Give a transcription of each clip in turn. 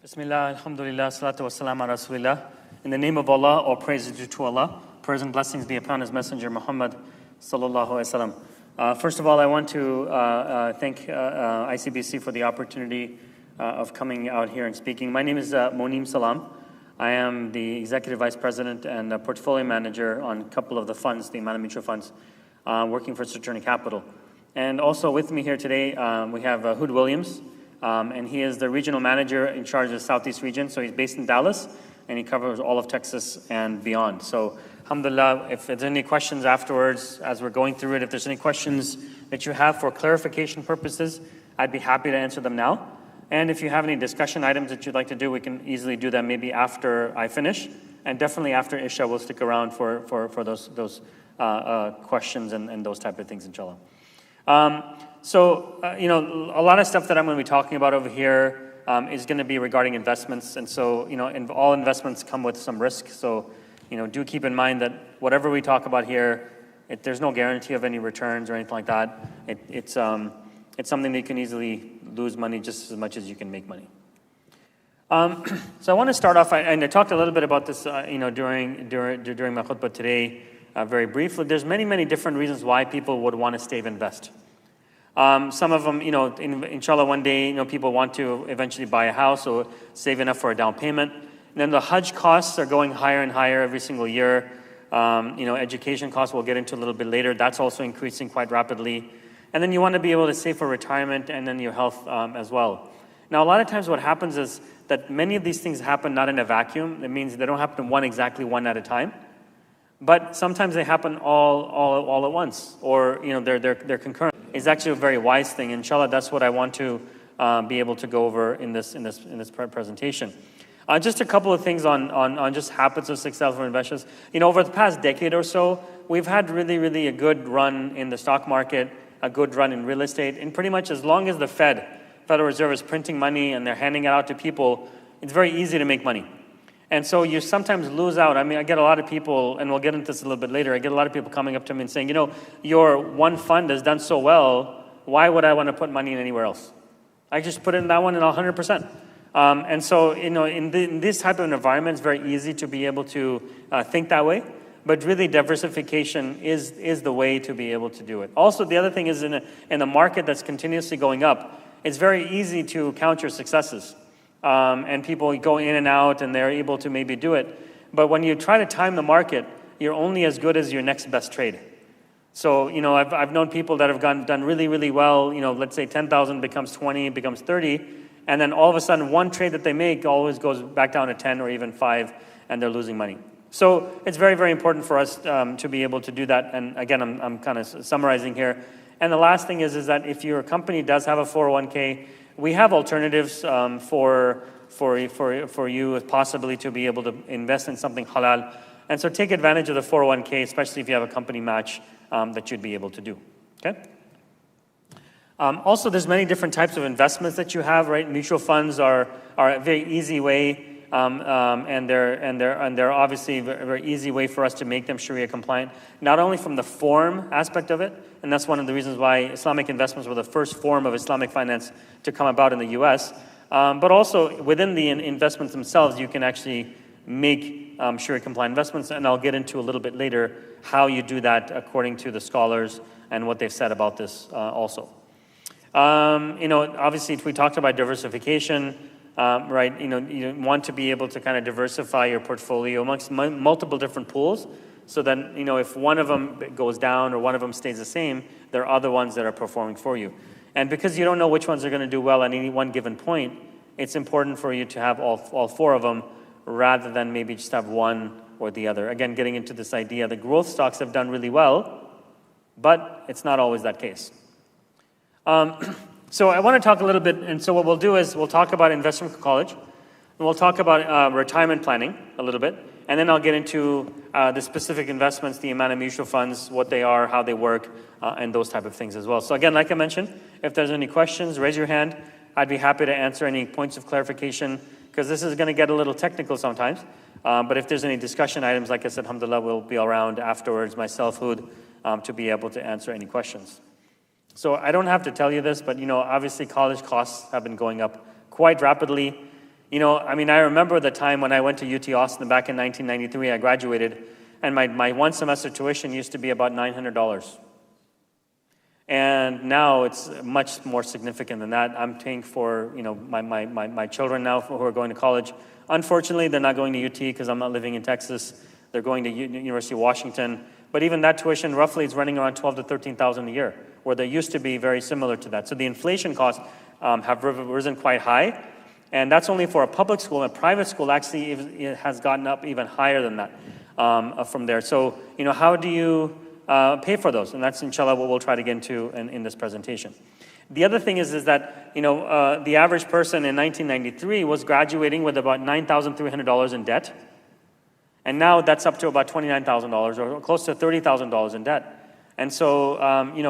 Bismillah, alhamdulillah, salatu wassalam ala rasulillah. In the name of Allah, all praise is due to Allah. Praise and blessings be upon His Messenger Muhammad sallallahu alaihi wasallam. First of all, I want to thank ICBC for the opportunity of coming out here and speaking. My name is Moneem Salam. I am the Executive Vice President and Portfolio Manager on a couple of the funds, the Islamic mutual funds, working for Saturn Capital. And also with me here today, we have Hood Williams. And he is the regional manager in charge of the Southeast region. So he's based in Dallas, and he covers all of Texas and beyond. So, alhamdulillah, if there's any questions afterwards, as we're going through it, if there's any questions that you have for clarification purposes, I'd be happy to answer them now. And if you have any discussion items that you'd like to do, we can easily do that maybe after I finish. And definitely after Isha, we'll stick around for those questions and those type of things, inshallah. A lot of stuff that I'm going to be talking about over here is going to be regarding investments. And so, all investments come with some risk. So, do keep in mind that whatever we talk about here, there's no guarantee of any returns or anything like that. It's something that you can easily lose money just as much as you can make money. So I want to start off, and I talked a little bit about this, during my khutbah today, very briefly. There's many different reasons why people would want to save invest. Some of them, inshallah, one day, people want to eventually buy a house or save enough for a down payment. And then the Hajj costs are going higher and higher every single year. Education costs we'll get into a little bit later. That's also increasing quite rapidly. And then you want to be able to save for retirement and then your health as well. Now, a lot of times what happens is that many of these things happen not in a vacuum. It means they don't happen one at a time. But sometimes they happen all at once, or they're concurrent. It's actually a very wise thing. Inshallah, that's what I want to be able to go over in this presentation. Just a couple of things on just habits of successful investors. Over the past decade or so, we've had really a good run in the stock market, a good run in real estate, and pretty much as long as the Federal Reserve is printing money and they're handing it out to people, it's very easy to make money. And so you sometimes lose out. I mean, I get a lot of people, and we'll get into this a little bit later, I get a lot of people coming up to me and saying, your one fund has done so well, why would I want to put money in anywhere else? I just put it in that one and 100%. And so, in this type of environment, it's very easy to be able to think that way. But really, diversification is the way to be able to do it. Also, the other thing is in a market that's continuously going up, it's very easy to count your successes. And people go in and out and they're able to maybe do it. But when you try to time the market, you're only as good as your next best trade. So, I've known people that have done really well. Let's say 10,000 becomes 20, becomes 30. And then all of a sudden, one trade that they make always goes back down to 10 or even 5, and they're losing money. So it's very important for us to be able to do that. And again, I'm kind of summarizing here. And the last thing is that if your company does have a 401k, we have alternatives for you possibly to be able to invest in something halal. And so take advantage of the 401k, especially if you have a company match that you'd be able to do. Okay. Also, there's many different types of investments that you have, right? Mutual funds are a very easy way, and they're obviously a very easy way for us to make them Sharia compliant. Not only from the form aspect of it, and that's one of the reasons why Islamic investments were the first form of Islamic finance to come about in the U.S., but also within the investments themselves, you can actually make Sharia compliant investments, and I'll get into a little bit later how you do that according to the scholars and what they've said about this also. Obviously, if we talked about diversification, right, you want to be able to kind of diversify your portfolio amongst multiple different pools, so then, if one of them goes down or one of them stays the same, there are other ones that are performing for you. And because you don't know which ones are going to do well at any one given point, it's important for you to have all four of them rather than maybe just have one or the other. Again, getting into this idea that growth stocks have done really well, but it's not always that case. So I want to talk a little bit, and so what we'll do is we'll talk about investment for college, and we'll talk about retirement planning a little bit, and then I'll get into the specific investments, the amount of mutual funds, what they are, how they work, and those type of things as well. So again, like I mentioned, if there's any questions, raise your hand. I'd be happy to answer any points of clarification, because this is going to get a little technical sometimes. But if there's any discussion items, like I said, alhamdulillah, we'll be around afterwards, myself, Hood, to be able to answer any questions. So I don't have to tell you this, but obviously college costs have been going up quite rapidly. I mean, I remember the time when I went to UT Austin back in 1993, I graduated, and my one semester tuition used to be about $900. And now it's much more significant than that. I'm paying for, my children now who are going to college. Unfortunately, they're not going to UT because I'm not living in Texas. They're going to University of Washington. But even that tuition, roughly, is running around $12,000 to $13,000 a year, where they used to be very similar to that. So the inflation costs have risen quite high. And that's only for a public school. A private school actually it has gotten up even higher than that from there. So, how do you pay for those? And that's, inshallah, what we'll try to get into in this presentation. The other thing is that, the average person in 1993 was graduating with about $9,300 in debt. And now that's up to about $29,000 or close to $30,000 in debt. And so,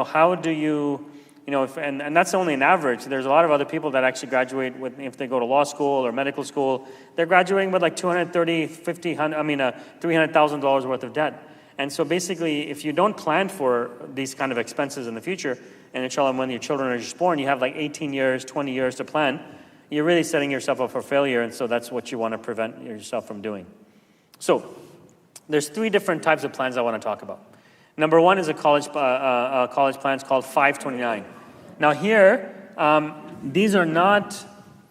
how do you, and that's only an average. There's a lot of other people that actually graduate with, if they go to law school or medical school, they're graduating with like $300,000 worth of debt. And so basically, if you don't plan for these kind of expenses in the future, and inshallah, when your children are just born, you have like 18 years, 20 years to plan, you're really setting yourself up for failure. And so that's what you want to prevent yourself from doing. So there's 3 different types of plans I want to talk about. Number 1 is a college plan called 529. Now here, these are not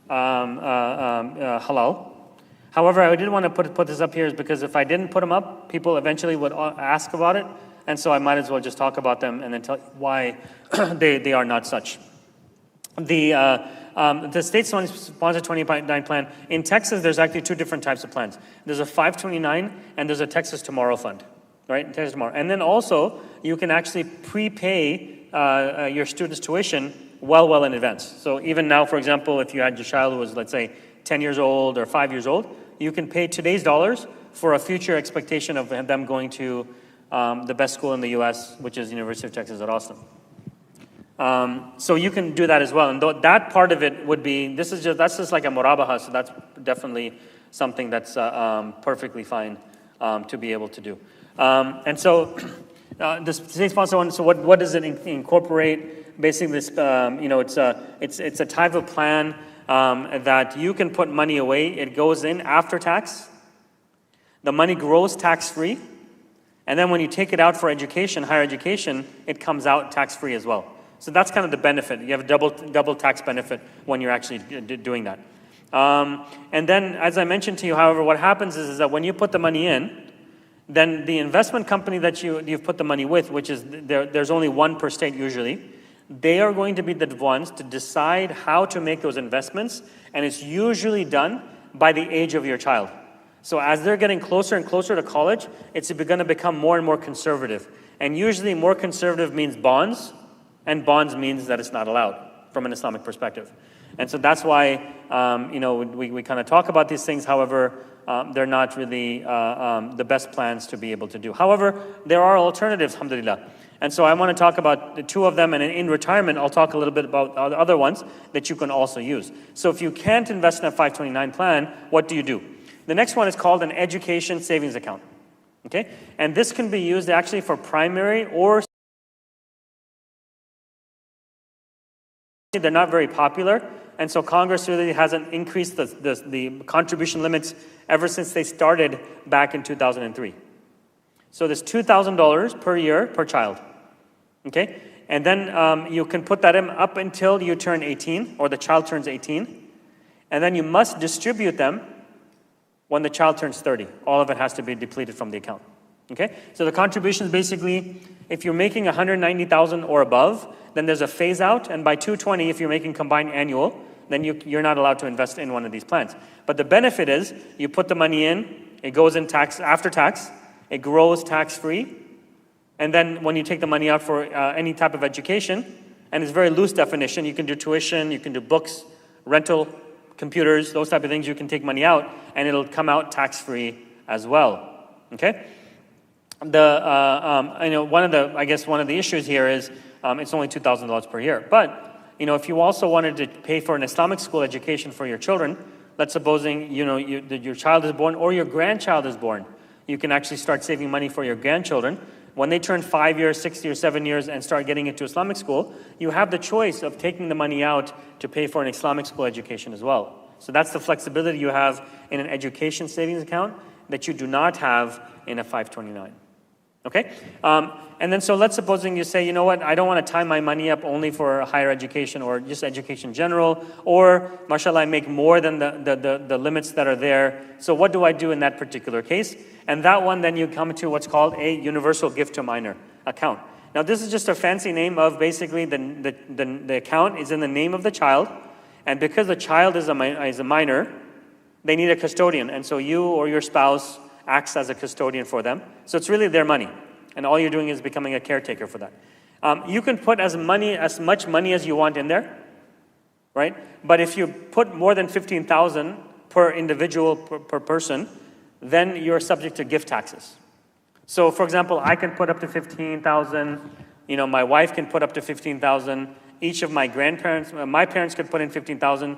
halal. However, I did want to put this up here is because if I didn't put them up, people eventually would ask about it. And so I might as well just talk about them and then tell why they are not such. The state-sponsored 29 plan, in Texas, there's actually 2 different types of plans. There's a 529 and there's a Texas Tomorrow Fund, right? Texas Tomorrow. And then also, you can actually prepay your student's tuition well in advance. So even now, for example, if you had your child who was, let's say, 10 years old or 5 years old, you can pay today's dollars for a future expectation of them going to the best school in the U.S., which is University of Texas at Austin. So you can do that as well. And that part of it would be, that's just like a murabaha, so that's definitely something that's perfectly fine to be able to do. And so the state sponsor one, so what does it incorporate? Basically, this, it's a type of plan that you can put money away. It goes in after tax. The money grows tax-free. And then when you take it out for education, higher education, it comes out tax-free as well. So that's kind of the benefit. You have a double tax benefit when you're actually doing that. And then, as I mentioned to you, however, what happens is that when you put the money in, then the investment company that you've put the money with, which is there's only one per state usually, they are going to be the ones to decide how to make those investments, and it's usually done by the age of your child. So as they're getting closer and closer to college, it's going to become more and more conservative. And usually more conservative means bonds, and bonds means that it's not allowed from an Islamic perspective. And so that's why, we kind of talk about these things. However, they're not really the best plans to be able to do. However, there are alternatives, alhamdulillah. And so I want to talk about the 2 of them, and in retirement, I'll talk a little bit about the other ones that you can also use. So if you can't invest in a 529 plan, what do you do? The next one is called an education savings account. Okay? And this can be used actually for primary or they're not very popular, and so Congress really hasn't increased the contribution limits ever since they started back in 2003. So there's $2,000 per year per child, okay? And then you can put that in up until you turn 18, or the child turns 18, and then you must distribute them when the child turns 30. All of it has to be depleted from the account, okay? So the contributions basically, if you're making $190,000 or above, then there's a phase out, and by 220, if you're making combined annual, then you're not allowed to invest in one of these plans. But the benefit is, you put the money in, it goes in tax after tax, it grows tax-free, and then when you take the money out for any type of education, and it's a very loose definition, you can do tuition, you can do books, rental, computers, those type of things, you can take money out, and it'll come out tax-free as well, okay? One of the issues here is it's only $2,000 per year. But, if you also wanted to pay for an Islamic school education for your children, let's supposing, your child is born or your grandchild is born, you can actually start saving money for your grandchildren. When they turn 5 years, 6 years, 7 years and start getting into Islamic school, you have the choice of taking the money out to pay for an Islamic school education as well. So that's the flexibility you have in an education savings account that you do not have in a 529. Okay? And then so let's supposing you say, you know what, I don't want to tie my money up only for higher education or just education in general, or mashallah, I make more than the limits that are there. So what do I do in that particular case? And that one, then you come to what's called a universal gift to minor account. Now this is just a fancy name of basically the account is in the name of the child, and because the child is a minor, they need a custodian, and so you or your spouse acts as a custodian for them. So it's really their money. And all you're doing is becoming a caretaker for that. You can put as much money as you want in there, right? But if you put more than 15,000 per individual, per person, then you're subject to gift taxes. So for example, I can put up to 15,000, my wife can put up to 15,000, each of my grandparents, my parents could put in 15,000.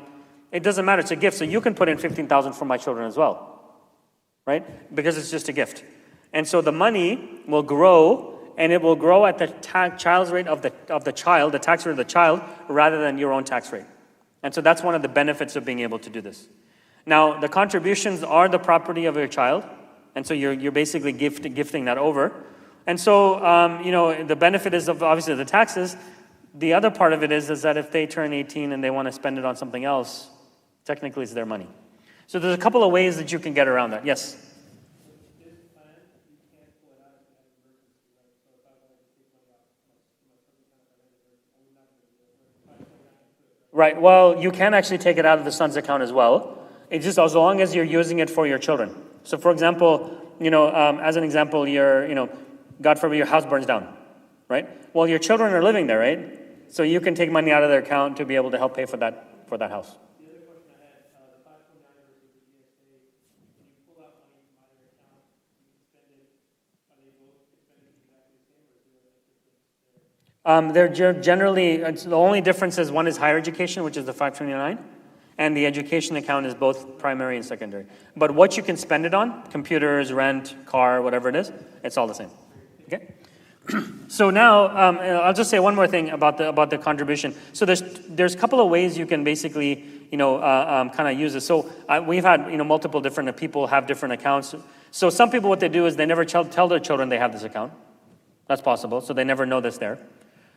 It doesn't matter, it's a gift. So you can put in 15,000 for my children as well. Right? Because it's just a gift. And so the money will grow, and it will grow at the child's rate of the child, the tax rate of the child, rather than your own tax rate. And so that's one of the benefits of being able to do this. Now, the contributions are the property of your child, and so you're basically gifting that over. And so, the benefit is of obviously the taxes. The other part of it is that if they turn 18 and they want to spend it on something else, technically it's their money. So there's a couple of ways that you can get around that. Yes? Right. Well, you can actually take it out of the son's account as well. It's just as long as you're using it for your children. So for example, as an example, God forbid your house burns down, right? Well, your children are living there, right? So you can take money out of their account to be able to help pay for that house. They're generally, the only difference is one is higher education, which is the 529, and the education account is both primary and secondary. But what you can spend it on, computers, rent, car, whatever it is, it's all the same. Okay? So now, I'll just say one more thing about the contribution. So there's a couple of ways you can basically, kind of use this. So we've had, multiple different people have different accounts. So some people, what they do is they never tell their children they have this account. That's possible. So they never know this there.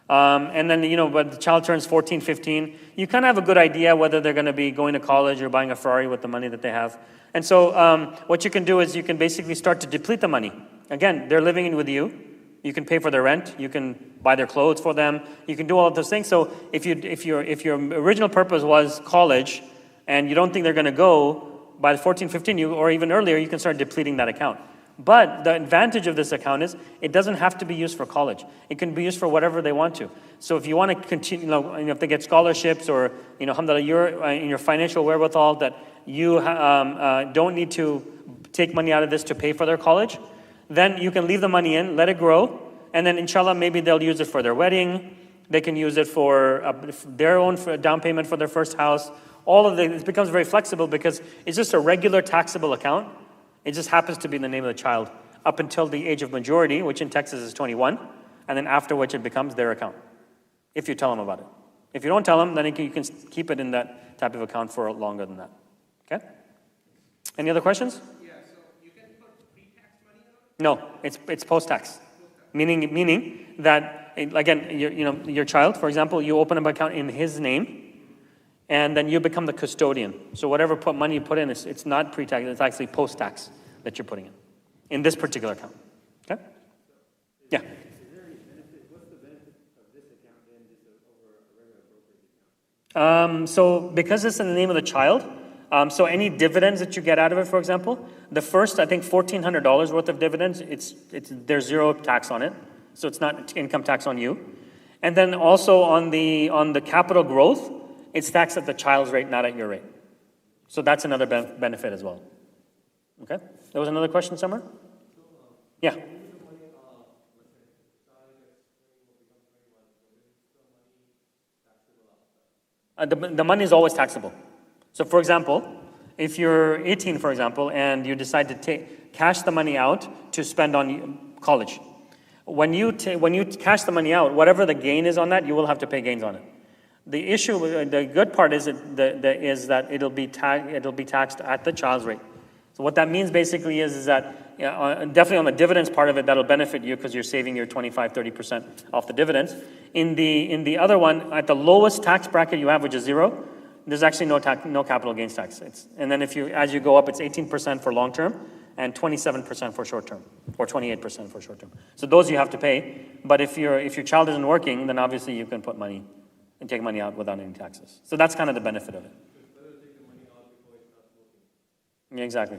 And then, when the child turns 14, 15, you kind of have a good idea whether they're going to be going to college or buying a Ferrari with the money that they have. And so what you can do is you can basically start to deplete the money. Again, they're living in with you. You can pay for their rent. You can buy their clothes for them. You can do all of those things. So if your original purpose was college and you don't think they're going to go by the 14, 15, or even earlier, you can start depleting that account. But the advantage of this account is it doesn't have to be used for college. It can be used for whatever they want to. So if you want to continue, if they get scholarships or, alhamdulillah, you're in your financial wherewithal that you don't need to take money out of this to pay for their college, then you can leave the money in, let it grow, and then inshallah, maybe they'll use it for their wedding. They can use it for their own down payment for their first house. It becomes very flexible because it's just a regular taxable account. It just happens to be in the name of the child up until the age of majority, which in Texas is 21, and then after which it becomes their account, if you tell them about it. If you don't tell them, then you can keep it in that type of account for longer than that. Okay? Any other questions? Yeah, so you can put pre-tax money on it? No, it's post-tax. Meaning that, again, your child, for example, you open an account in his name, and then you become the custodian. So whatever money you put in, it's not pre-tax, it's actually post-tax that you're putting in this particular account. Okay? Yeah. Is there any benefit? What's the benefit of this account than just over a regular brokerage account? So because it's in the name of the child, so any dividends that you get out of it, for example, the first, I think, $1,400 worth of dividends, there's zero tax on it. So it's not income tax on you. And then also on the capital growth, it's taxed at the child's rate, not at your rate. So that's another benefit as well. Okay? There was another question somewhere? Yeah. The money is always taxable. So for example, if you're 18, for example, and you decide to cash the money out to spend on college, when you cash the money out, whatever the gain is on that, you will have to pay gains on it. The issue, the good part is that it'll be taxed at the child's rate. So what that means basically is that definitely on the dividends part of it, that'll benefit you because you're saving your 25-30% off the dividends. In the other one, at the lowest tax bracket you have, which is 0, there's actually no capital gains tax. And then as you go up, it's 18% for long term and 27% for short term, or 28% for short term. So those you have to pay. But if your child isn't working, then obviously you can put money and take money out without any taxes. So that's kind of the benefit of it. Yeah, exactly.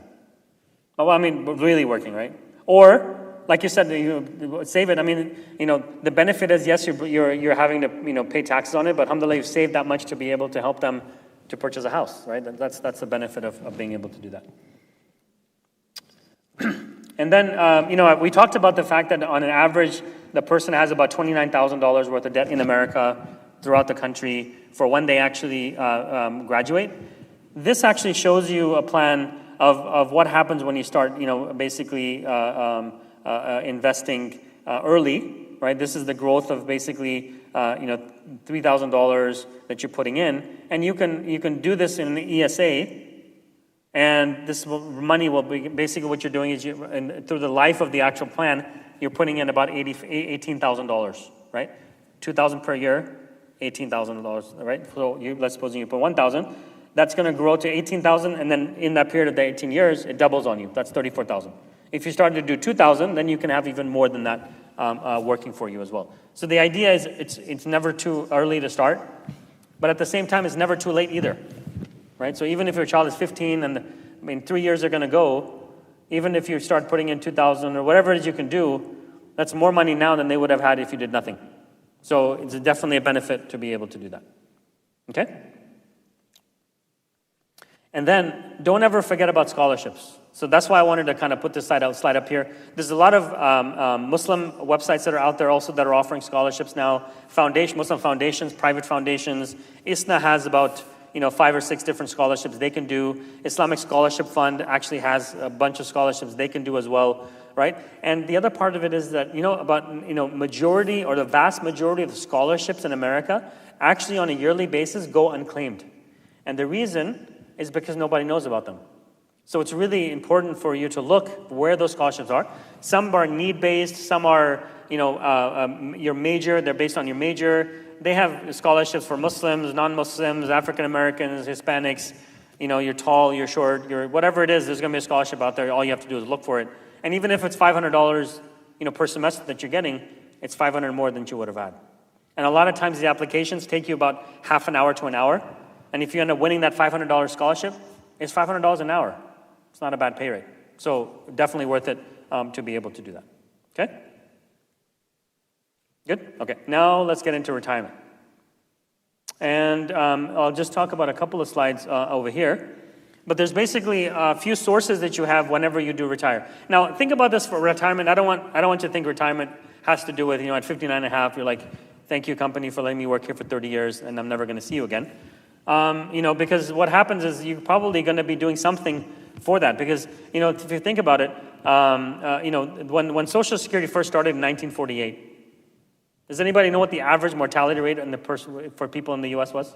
Well, I mean, really working, right? Or, like you said, save it. I mean, the benefit is, yes, you're having to, pay taxes on it, but alhamdulillah, you've saved that much to be able to help them to purchase a house, right? That's the benefit of being able to do that. And then, we talked about the fact that on an average, the person has about $29,000 worth of debt in America throughout the country for when they actually graduate. This actually shows you a plan of what happens when you start, basically investing early, right? This is the growth of basically, $3,000 that you're putting in, and you can do this in the ESA, and this money will be basically what you're doing is through the life of the actual plan, you're putting in about $18,000, right? $2,000 per year, $18,000, right? So let's suppose you put $1,000. That's going to grow to $18,000, and then in that period of the 18 years, it doubles on you. That's $34,000. If you start to do $2,000, then you can have even more than that working for you as well. So the idea is it's never too early to start, but at the same time, it's never too late either, right? So even if your child is 15 and 3 years are going to go, even if you start putting in $2,000 or whatever it is you can do, that's more money now than they would have had if you did nothing. So it's definitely a benefit to be able to do that. Okay? And then don't ever forget about scholarships. So that's why I wanted to kind of put this slide up here. There's a lot of Muslim websites that are out there also that are offering scholarships now. Muslim foundations, private foundations. ISNA has about 5 or 6 different scholarships they can do. Islamic Scholarship Fund actually has a bunch of scholarships they can do as well, right? And the other part of it is that majority or the vast majority of the scholarships in America actually on a yearly basis go unclaimed, and the reason is because nobody knows about them. So it's really important for you to look where those scholarships are. Some are need-based, some are, your major, they're based on your major. They have scholarships for Muslims, non-Muslims, African Americans, Hispanics. You're tall, you're short, whatever it is, there's going to be a scholarship out there. All you have to do is look for it. And even if it's $500, per semester that you're getting, it's $500 more than you would have had. And a lot of times the applications take you about half an hour to an hour. And if you end up winning that $500 scholarship, it's $500 an hour. It's not a bad pay rate. So definitely worth it to be able to do that. Okay? Good? Okay. Now let's get into retirement. And I'll just talk about a couple of slides over here. But there's basically a few sources that you have whenever you do retire. Now, think about this for retirement. I don't want you to think retirement has to do with, at 59 and a half, you're like, thank you, company, for letting me work here for 30 years, and I'm never going to see you again. Because what happens is you're probably going to be doing something for that. Because, if you think about it, when Social Security first started in 1948, does anybody know what the average mortality rate for people in the U.S. was?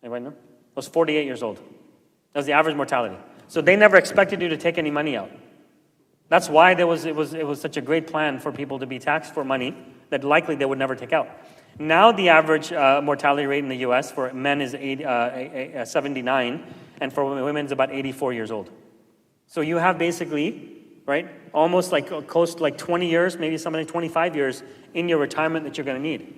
Anybody know? It was 48 years old. That was the average mortality. So they never expected you to take any money out. That's why it was such a great plan for people to be taxed for money that likely they would never take out. Now the average mortality rate in the U.S. for men is 79, and for women is about 84 years old. So you have basically, right, almost like close to like 20 years, maybe something like 25 years in your retirement that you're going to need.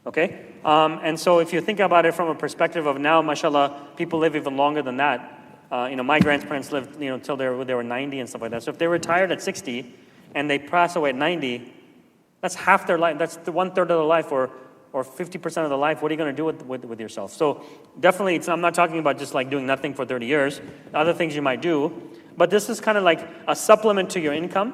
Okay? And so if you think about it from a perspective of now, mashallah, people live even longer than that. My grandparents lived, until they were 90 and stuff like that. So if they retired at 60 and they pass away at 90, that's half their life. That's the 1/3 of their life, or 50% of the life. What are you going to do with yourself? So definitely, I'm not talking about just like doing nothing for 30 years. Other things you might do, but this is kind of like a supplement to your income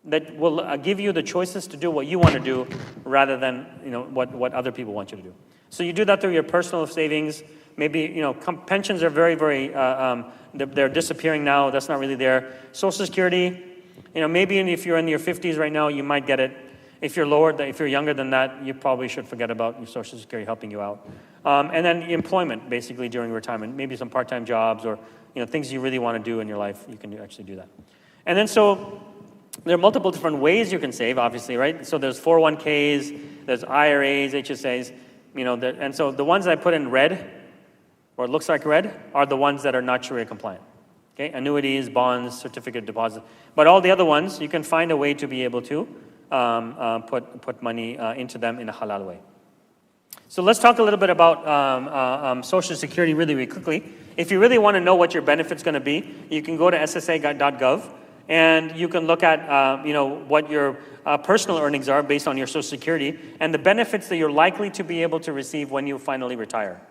that will give you the choices to do what you want to do rather than what other people want you to do. So you do that through your personal savings. Maybe pensions are very, very they're disappearing now. That's not really there. Social Security, maybe if you're in your 50s right now, you might get it. If you're younger than that, you probably should forget about your Social Security helping you out. And then employment, basically, during retirement. Maybe some part-time jobs or things you really want to do in your life, you can actually do that. And then so there are multiple different ways you can save, obviously, right? So there's 401ks, there's IRAs, HSAs, and so the ones I put in red, or it looks like red, are the ones that are not Sharia compliant. Okay, annuities, bonds, certificate deposit. But all the other ones, you can find a way to be able to put money into them in a halal way. So let's talk a little bit about Social Security really, really quickly. If you really want to know what your benefit's going to be, you can go to ssa.gov and you can look at what your personal earnings are based on your Social Security and the benefits that you're likely to be able to receive when you finally retire.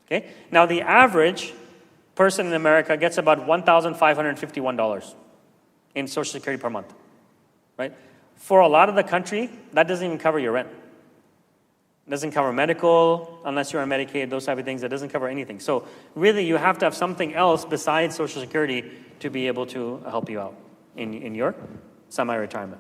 Okay. Now the average person in America gets about $1,551 in Social Security per month, right? For a lot of the country, that doesn't even cover your rent. It doesn't cover medical, unless you're on Medicaid, those type of things. It doesn't cover anything. So really, you have to have something else besides Social Security to be able to help you out in your semi-retirement,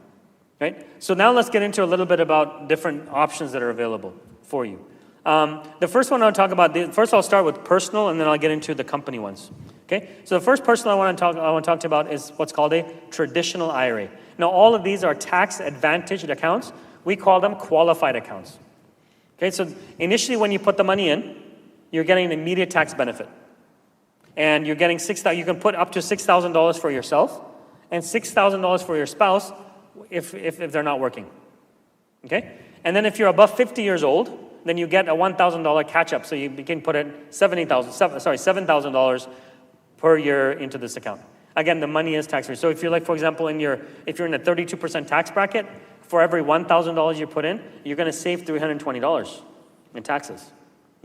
right? So now let's get into a little bit about different options that are available for you. The first one I'll talk about, first I'll start with personal, and then I'll get into the company ones. Okay, so the first personal I want to talk to you about is what's called a traditional IRA. Now, all of these are tax-advantaged accounts. We call them qualified accounts. Okay, so initially when you put the money in, you're getting an immediate tax benefit. And you're getting you can put up to $6,000 for yourself and $6,000 for your spouse if they're not working. Okay? And then if you're above 50 years old, then you get a $1,000 catch-up. So you can put in $7,000 per year into this account. Again, the money is tax-free. So if you're for example, if you're in a 32% tax bracket, for every $1,000 you put in, you're going to save $320 in taxes.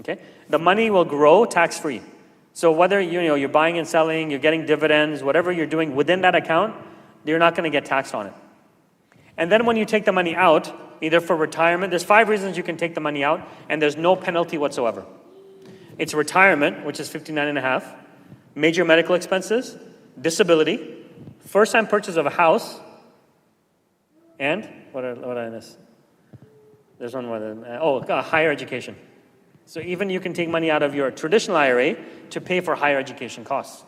Okay? The money will grow tax-free. So whether you're buying and selling, you're getting dividends, whatever you're doing within that account, you're not going to get taxed on it. And then when you take the money out, either for retirement, there's 5 reasons you can take the money out, and there's no penalty whatsoever. It's retirement, which is $59.5, major medical expenses, disability, first-time purchase of a house, and what did I miss? There's one more. Higher education. So even you can take money out of your traditional IRA to pay for higher education costs.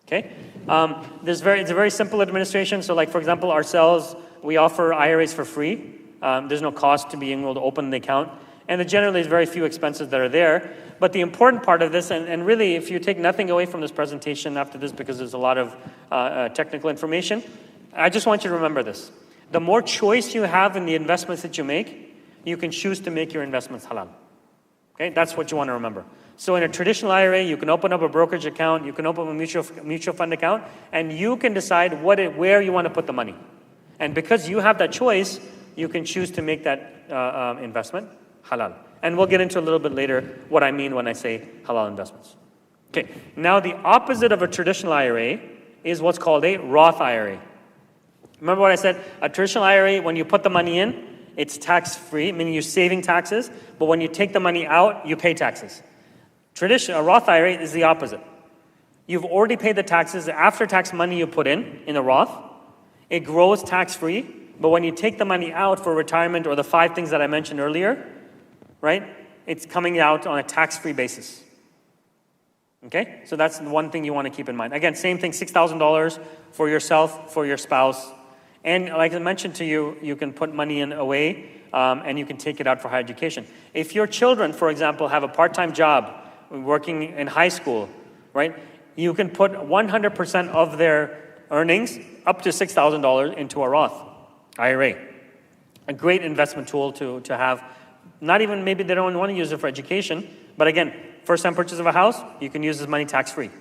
Okay? It's a very simple administration. So for example, ourselves, we offer IRAs for free. There's no cost to being able to open the account. And generally, there's very few expenses that are there. But the important part of this, and really, if you take nothing away from this presentation after this, because there's a lot of technical information, I just want you to remember this. The more choice you have in the investments that you make, you can choose to make your investments halal. Okay, that's what you want to remember. So in a traditional IRA, you can open up a brokerage account, you can open up a mutual fund account, and you can decide where you want to put the money. And because you have that choice, you can choose to make that investment halal. And we'll get into a little bit later what I mean when I say halal investments. Okay, now the opposite of a traditional IRA is what's called a Roth IRA. Remember what I said? A traditional IRA, when you put the money in, it's tax-free, meaning you're saving taxes, but when you take the money out, you pay taxes. A Roth IRA is the opposite. You've already paid the taxes, the after-tax money you put in a Roth. It grows tax-free, but when you take the money out for retirement or the 5 things that I mentioned earlier, right, it's coming out on a tax-free basis. Okay? So that's the one thing you want to keep in mind. Again, same thing, $6,000 for yourself, for your spouse. And like I mentioned to you, you can put money in away, and you can take it out for higher education. If your children, for example, have a part-time job, working in high school, right, you can put 100% of their earnings, up to $6,000, into a Roth IRA. A great investment tool to have. Not even, maybe they don't want to use it for education, but again, first-time purchase of a house, you can use this money tax-free,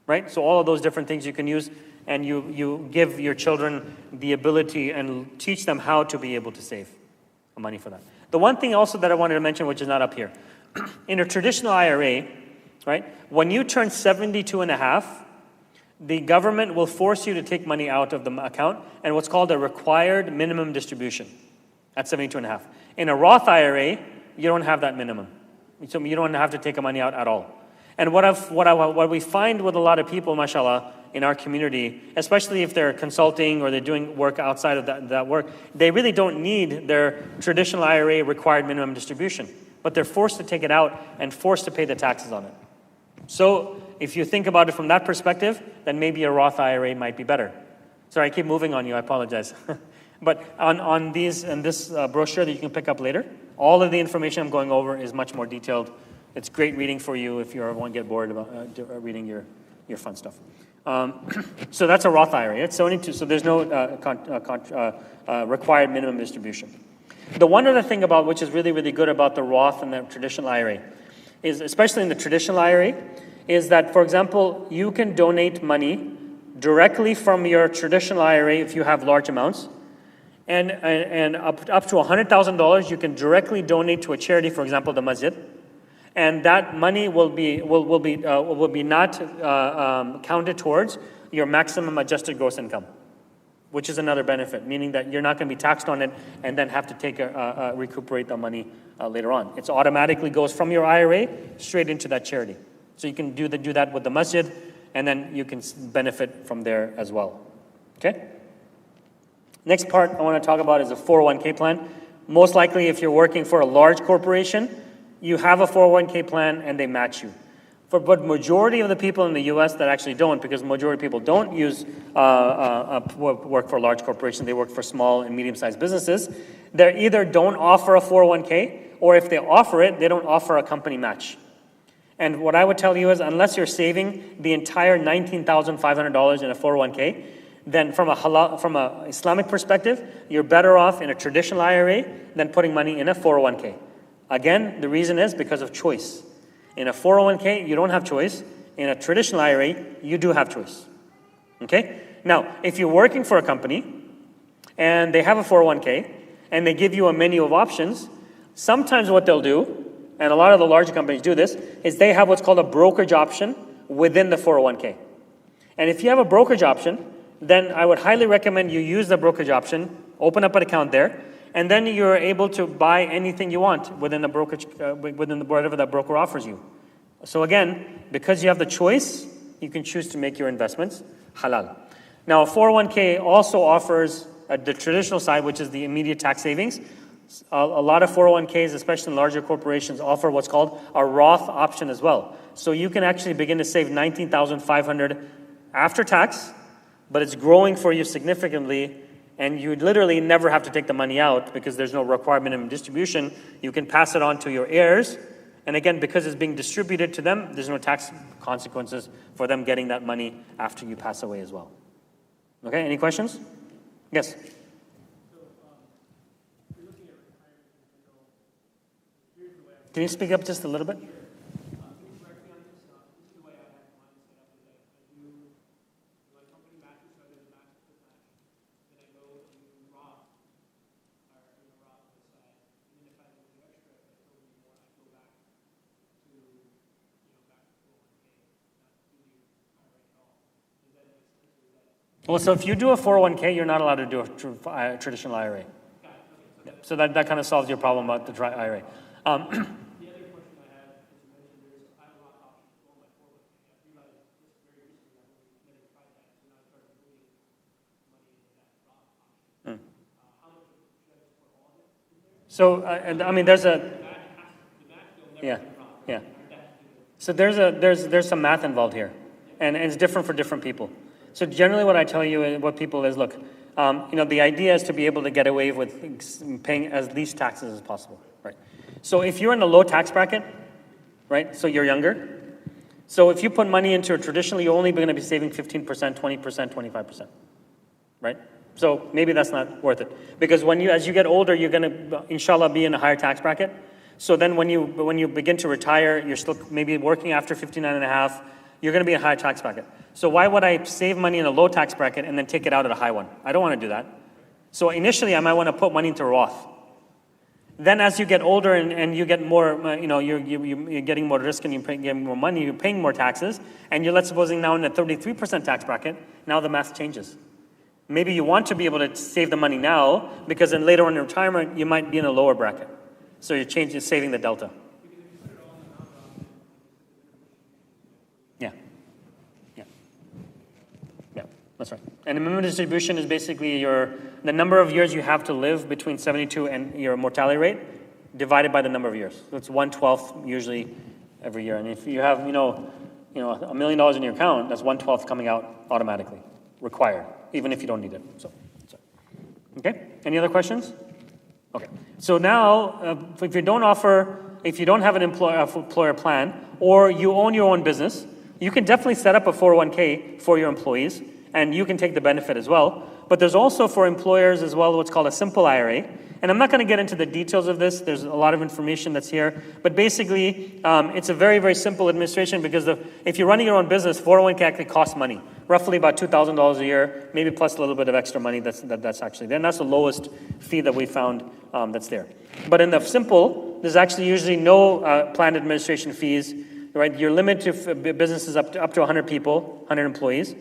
right? So all of those different things you can use, and you give your children the ability and teach them how to be able to save money for that. The one thing also that I wanted to mention, which is not up here, in a traditional IRA, right, when you turn 72 and a half, the government will force you to take money out of the account and what's called a required minimum distribution at 72 and a half. In a Roth IRA, you don't have that minimum. So you don't have to take the money out at all. And what we find with a lot of people, mashallah, in our community, especially if they're consulting or they're doing work outside of that work, they really don't need their traditional IRA required minimum distribution, but they're forced to take it out and forced to pay the taxes on it. So if you think about it from that perspective, then maybe a Roth IRA might be better. Sorry, I keep moving on you, I apologize. But on these and this brochure that you can pick up later, all of the information I'm going over is much more detailed. It's great reading for you if you ever want to get bored about reading your fun stuff. So that's a Roth IRA. It's 72, so there's no required minimum distribution. The one other thing about which is really, really good about the Roth and the traditional IRA is, especially in the traditional IRA, is that, for example, you can donate money directly from your traditional IRA if you have large amounts, and up to $100,000 you can directly donate to a charity, for example, the masjid, and that money will be not counted towards your maximum adjusted gross income, which is another benefit, meaning that you're not going to be taxed on it and then have to recuperate the money later on. It automatically goes from your IRA straight into that charity. So you can do that with the masjid, and then you can benefit from there as well. Okay? Next part I want to talk about is a 401k plan. Most likely, if you're working for a large corporation, you have a 401k plan and they match you. But majority of the people in the U.S. that actually don't, because majority of people don't work for large corporations, they work for small and medium-sized businesses, they either don't offer a 401k, or if they offer it, they don't offer a company match. And what I would tell you is, unless you're saving the entire $19,500 in a 401k, then from a Islamic perspective, you're better off in a traditional IRA than putting money in a 401k. Again, the reason is because of choice. In a 401k, you don't have choice. In a traditional IRA, you do have choice. Okay? Now, if you're working for a company and they have a 401k and they give you a menu of options, sometimes what they'll do, and a lot of the larger companies do this, is they have what's called a brokerage option within the 401k. And if you have a brokerage option, then I would highly recommend you use the brokerage option, open up an account there, and then you're able to buy anything you want within the brokerage, whatever that broker offers you. So again, because you have the choice, you can choose to make your investments halal. Now, a 401k also offers the traditional side, which is the immediate tax savings. A lot of 401ks, especially in larger corporations, offer what's called a Roth option as well. So you can actually begin to save $19,500 after tax, but it's growing for you significantly, and you literally never have to take the money out because there's no required minimum distribution. You can pass it on to your heirs, and again, because it's being distributed to them, there's no tax consequences for them getting that money after you pass away as well. Okay, any questions? Yes? Can you speak up just a little bit? Well, so if you do a 401k, you're not allowed to do a traditional IRA. Yeah, so that kind of solves your problem about the IRA. So, I mean, there's a, yeah. So there's some math involved here, and it's different for different people. So generally what I tell you and what people is, look, the idea is to be able to get away with paying as least taxes as possible, right? So if you're in a low tax bracket, right, so you're younger, so if you put money into a traditional, you're only going to be saving 15%, 20%, 25%, right? So maybe that's not worth it. Because as you get older, you're going to, inshallah, be in a higher tax bracket. So then when you begin to retire, you're still maybe working after 59 and a half, you're going to be in a higher tax bracket. So why would I save money in a low tax bracket and then take it out at a high one? I don't want to do that. So initially, I might want to put money into Roth. Then as you get older and you get more, you're getting more risk and you're getting more money, you're paying more taxes, and you're, let's supposing now in a 33% tax bracket, now the math changes. Maybe you want to be able to save the money now because then later on in retirement, you might be in a lower bracket. So you're saving the delta. That's right. And the minimum distribution is basically the number of years you have to live between 72 and your mortality rate divided by the number of years. So it's 1/12 usually every year. And if you have, $1 million in your account, that's 1/12 coming out automatically, required, even if you don't need it. So. Okay. Any other questions? Okay. So now, if you don't have an employer plan, or you own your own business, you can definitely set up a 401k for your employees, and you can take the benefit as well. But there's also for employers as well what's called a simple IRA. And I'm not going to get into the details of this. There's a lot of information that's here. But basically, it's a very, very simple administration because if you're running your own business, 401k actually costs money. Roughly about $2,000 a year, maybe plus a little bit of extra money that's actually there. And that's the lowest fee that we found that's there. But in the simple, there's actually usually no planned administration fees. Right? You're limited to businesses up to 100 people, 100 employees.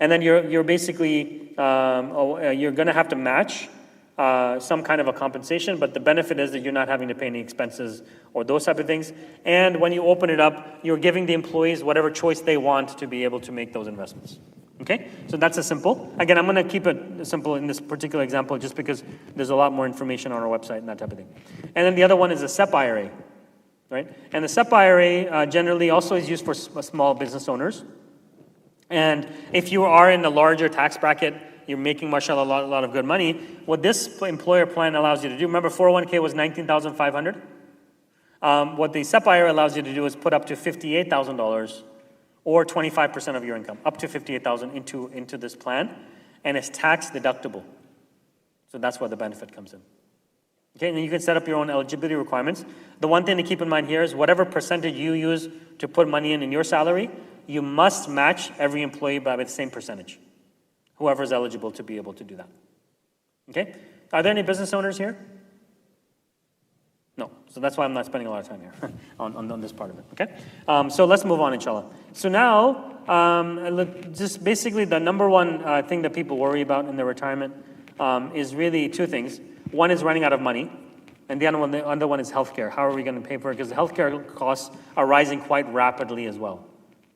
And then you're basically, you're going to have to match some kind of a compensation, but the benefit is that you're not having to pay any expenses or those type of things. And when you open it up, you're giving the employees whatever choice they want to be able to make those investments. Okay? So that's a simple. Again, I'm going to keep it simple in this particular example just because there's a lot more information on our website and that type of thing. And then the other one is a SEP IRA. Right? And the SEP IRA generally also is used for small business owners. And if you are in a larger tax bracket, you're making, mashallah, a lot of good money. What this employer plan allows you to do, remember 401k was $19,500? What the SEP IRA allows you to do is put up to $58,000 or 25% of your income, up to $58,000 into this plan, and it's tax deductible. So that's where the benefit comes in. Okay, and then you can set up your own eligibility requirements. The one thing to keep in mind here is whatever percentage you use to put money in your salary, you must match every employee by the same percentage. Whoever is eligible to be able to do that. Okay? Are there any business owners here? No. So that's why I'm not spending a lot of time here on this part of it. Okay? So let's move on, inshallah. So now, just basically the number one thing that people worry about in their retirement is really two things. One is running out of money, and the other one is healthcare. How are we going to pay for it? Because the healthcare costs are rising quite rapidly as well,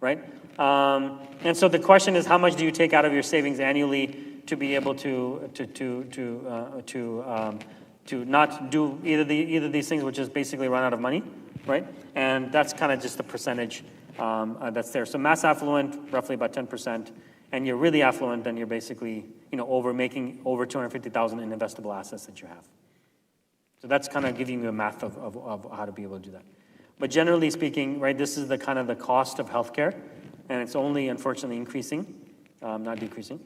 right? And so the question is, how much do you take out of your savings annually to be able to not do either these things, which is basically run out of money, right? And that's kind of just the percentage that's there. So mass affluent, roughly about 10%. And you're really affluent, then you're basically, making over $250,000 in investable assets that you have. So that's kind of giving you a math of how to be able to do that. But generally speaking, right, this is the kind of the cost of healthcare, and it's only unfortunately increasing, not decreasing.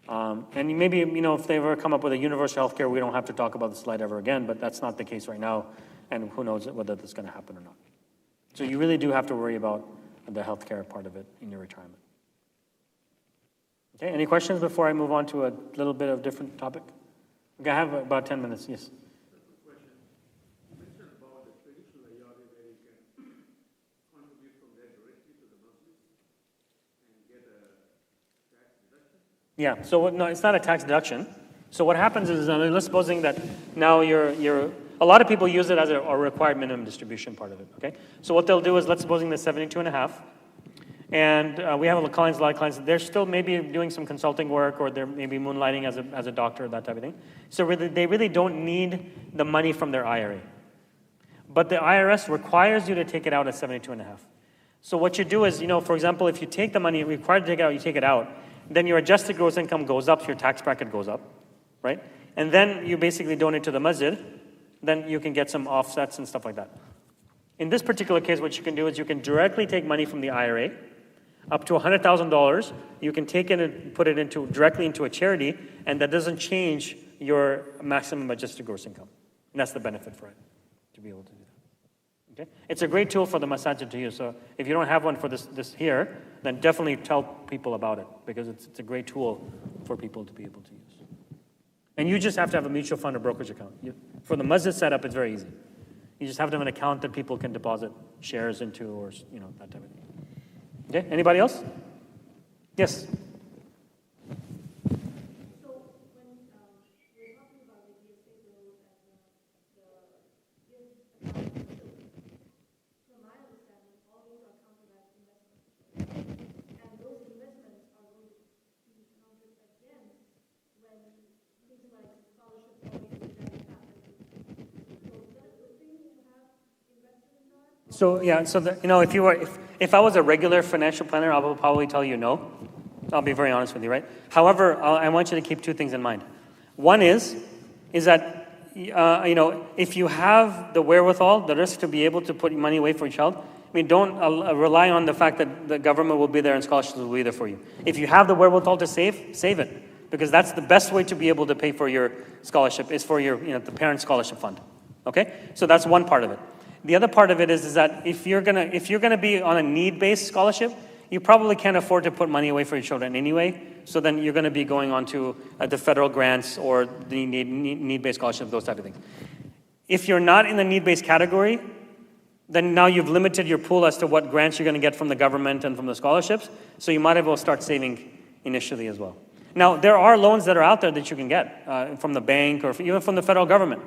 And maybe, if they ever come up with a universal healthcare, we don't have to talk about the slide ever again, but that's not the case right now, and who knows whether that's going to happen or not. So you really do have to worry about the healthcare part of it in your retirement. Okay, any questions before I move on to a little bit of different topic? Okay, I have about 10 minutes, yes. Question. You mentioned about the traditional IRA where you can contribute from there directly to the Muslims and get a tax deduction? Yeah, so no, it's not a tax deduction. So what happens is, let's supposing that now a lot of people use it as a required minimum distribution part of it, okay? So what they'll do is, let's supposing the 72.5, and we have a lot of clients, they're still maybe doing some consulting work, or they're maybe moonlighting as a doctor, that type of thing. So they really don't need the money from their IRA. But the IRS requires you to take it out at 72.5. So what you do is, for example, if you take the money required to take it out, you take it out, then your adjusted gross income goes up, so your tax bracket goes up, right? And then you basically donate to the masjid, then you can get some offsets and stuff like that. In this particular case, what you can do is you can directly take money from the IRA, up to $100,000, you can take it and put it directly into a charity, and that doesn't change your maximum adjusted gross income. And that's the benefit for it, to be able to do that. Okay? It's a great tool for the masajid to use. So if you don't have one for this here, then definitely tell people about it, because it's a great tool for people to be able to use. And you just have to have a mutual fund or brokerage account. For the masjid setup, it's very easy. You just have to have an account that people can deposit shares into, or that type of thing. Okay, anybody else? Yes? So when we're talking about the DSA bills and the from my understanding, all those are counted as investments. And those investments are going to be counted So yeah, so if I was a regular financial planner, I would probably tell you no. I'll be very honest with you, right? However, I want you to keep two things in mind. One is that if you have the wherewithal, the risk to be able to put money away for your child, don't rely on the fact that the government will be there and scholarships will be there for you. If you have the wherewithal to save it, because that's the best way to be able to pay for your scholarship is for your the parent scholarship fund. Okay, so that's one part of it. The other part of it is that if you're gonna be on a need-based scholarship, you probably can't afford to put money away for your children anyway. So then you're going to be going on to the federal grants or the need-based scholarship, those type of things. If you're not in the need-based category, then now you've limited your pool as to what grants you're going to get from the government and from the scholarships. So you might as well start saving initially as well. Now, there are loans that are out there that you can get from the bank or even from the federal government.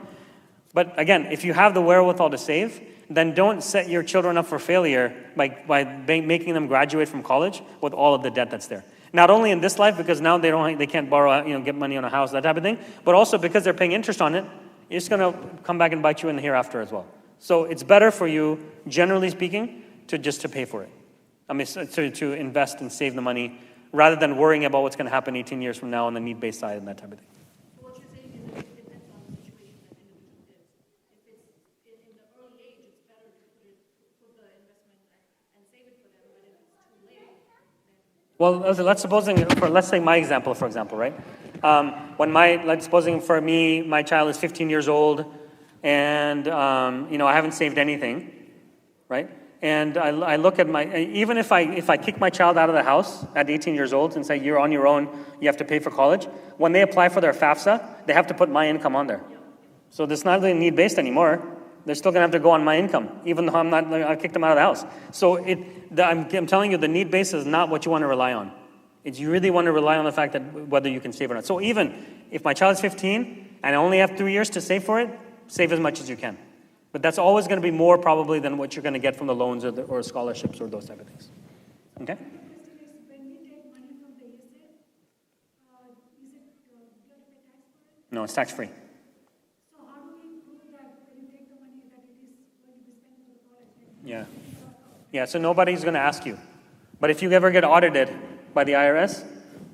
But again, if you have the wherewithal to save, then don't set your children up for failure by making them graduate from college with all of the debt that's there. Not only in this life, because now they can't borrow, get money on a house, that type of thing, but also because they're paying interest on it, it's going to come back and bite you in the hereafter as well. So it's better for you, generally speaking, to pay for it. To invest and save the money rather than worrying about what's going to happen 18 years from now on the need-based side and that type of thing. So what you're saying is that it depends on the situation that individual is. If it's in the early age, it's better to put the investment and save it for them, but if it's too late, then... Well, let's say my example, for example, right? Let's supposing for me, my child is 15 years old, and I haven't saved anything, right? And I look at even if I kick my child out of the house at 18 years old and say you're on your own, you have to pay for college. When they apply for their FAFSA, they have to put my income on there. So it's not really need-based anymore. They're still going to have to go on my income, even though I kicked them out of the house. So I'm telling you, the need-based is not what you want to rely on. You really want to rely on the fact that whether you can save or not. So even if my child is 15 and I only have 3 years to save for it, save as much as you can. But that's always going to be more probably than what you're going to get from the loans or scholarships or those type of things. Okay? When we take money from the ESA, is it you have to pay tax for it? No, it's tax-free. So how do we prove that when you take the money that it is going to be spent for the college? Yeah. Yeah, so nobody's going to ask you. But if you ever get audited by the IRS,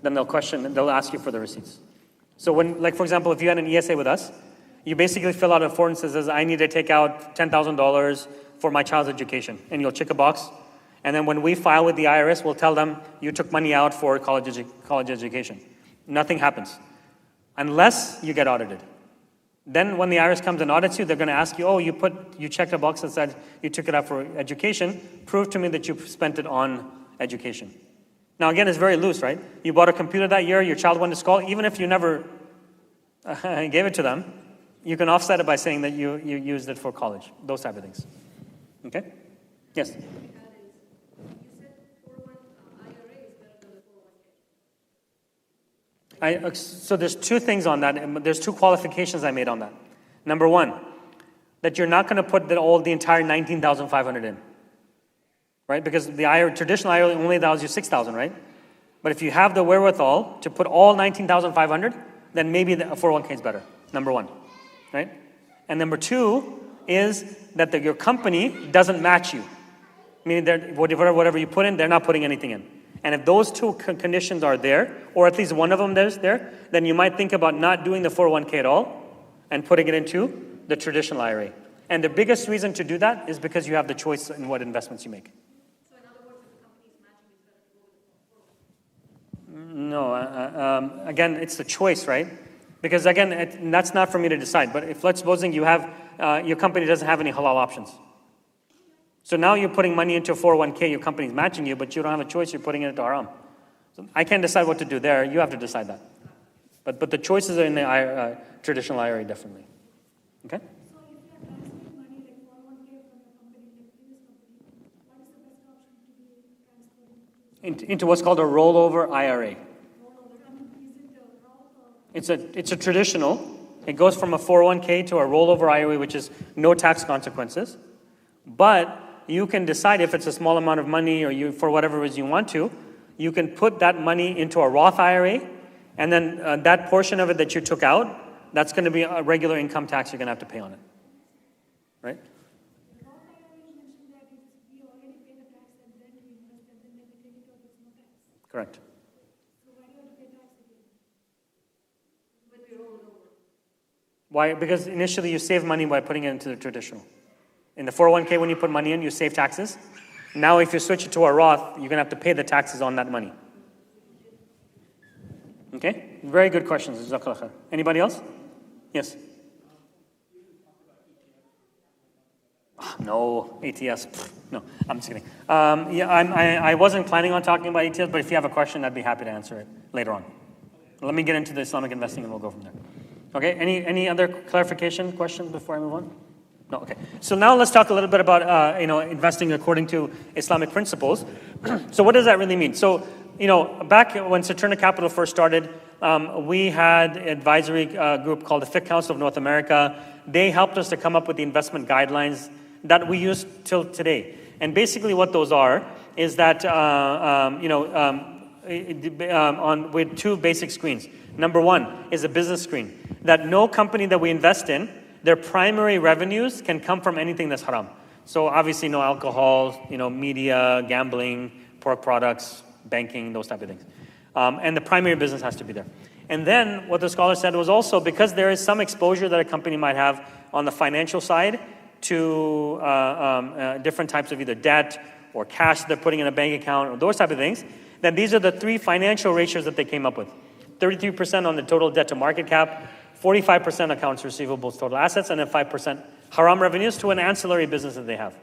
then they'll ask you for the receipts. So for example, if you had an ESA with us, you basically fill out a form that says, I need to take out $10,000 for my child's education. And you'll check a box. And then when we file with the IRS, we'll tell them you took money out for college education. Nothing happens unless you get audited. Then when the IRS comes and audits you, they're going to ask you, you checked a box that said you took it out for education. Prove to me that you spent it on education. Now again, it's very loose, right? You bought a computer that year, your child went to school, even if you never gave it to them, you can offset it by saying that you used it for college, those type of things. Okay? Yes? You said 401 IRA is better than the 401k. So there's two things on that. And there's two qualifications I made on that. Number one, that you're not going to put the entire $19,500 in, right? Because the traditional IRA only allows you $6,000, right? But if you have the wherewithal to put all $19,500, then maybe the 401k is better. Number one, right? And number two is that your company doesn't match you, meaning that whatever you put in, they're not putting anything in. And if those two conditions are there, or at least one of them is there, then you might think about not doing the 401k at all and putting it into the traditional IRA. And the biggest reason to do that is because you have the choice in what investments you make. So in other words, if the company is matching, it's better to go with the 401k. No, again, it's the choice, right? Because again, that's not for me to decide. But if let's supposing you have, your company doesn't have any halal options. So now you're putting money into a 401k, your company's matching you, but you don't have a choice, you're putting it into haram. So I can't decide what to do there, you have to decide that. But the choices are in the traditional IRA, definitely. Okay? So if you are transferring money like 401k from your company, like previous company, what is the best option to be transferred Into what's called a rollover IRA. rollover? I mean, is it a Roth or? It's a traditional. It goes from a 401k to a rollover IRA, which is no tax consequences. But you can decide if it's a small amount of money or you, for whatever reason you want to, you can put that money into a Roth IRA, and then that portion of it that you took out, that's going to be a regular income tax you're going to have to pay on it. Right? Roth IRA, you mentioned that Correct. So why do you have to pay tax again? When we roll it over? Why? Because initially you save money by putting it into the traditional. In the 401k, when you put money in, you save taxes. Now, if you switch it to a Roth, you're going to have to pay the taxes on that money. Okay? Very good questions. Jazakallah khair. Anybody else? Yes? No, ATS. No, I'm just kidding. I wasn't planning on talking about ATS, but if you have a question, I'd be happy to answer it later on. Let me get into the Islamic investing and we'll go from there. Okay, any other clarification questions before I move on? No, okay. So now let's talk a little bit about investing according to Islamic principles. So what does that really mean? So, back when Saturna Capital first started, we had an advisory group called the Fiqh Council of North America. They helped us to come up with the investment guidelines that we use till today. And basically what those are is that, with two basic screens. Number one is a business screen, that no company that we invest in, their primary revenues can come from anything that's haram. So obviously no alcohol, media, gambling, pork products, banking, those type of things. And the primary business has to be there. And then what the scholar said was also because there is some exposure that a company might have on the financial side to different types of either debt or cash they're putting in a bank account or those type of things, then these are the three financial ratios that they came up with. 33% on the total debt to market cap, 45% accounts receivable to total assets, and then 5% haram revenues to an ancillary business that they have.